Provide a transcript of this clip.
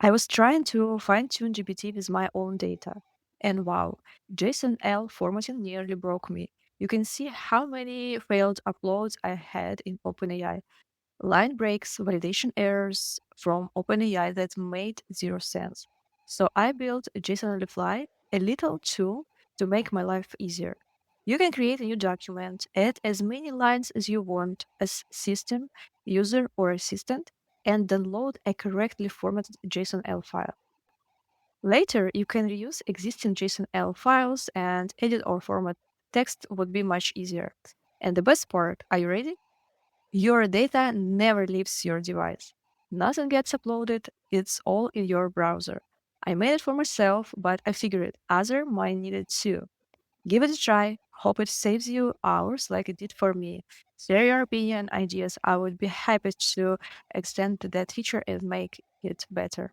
I was trying to fine-tune GPT with my own data. And wow, JSONL formatting nearly broke me. You can see how many failed uploads I had in OpenAI. Line breaks, validation errors from OpenAI that made zero sense. So I built JSONLify, a little tool to make my life easier. You can create a new document, add as many lines as you want as system, user, or assistant, and download a correctly formatted JSONL file. Later, you can reuse existing JSONL files and edit or format text would be much easier. And the best part, are you ready? Your data never leaves your device. Nothing gets uploaded, it's all in your browser. I made it for myself, but I figured other might need it too. Give it a try. Hope it saves you hours like it did for me. Share your opinion, ideas. I would be happy to extend that feature and make it better.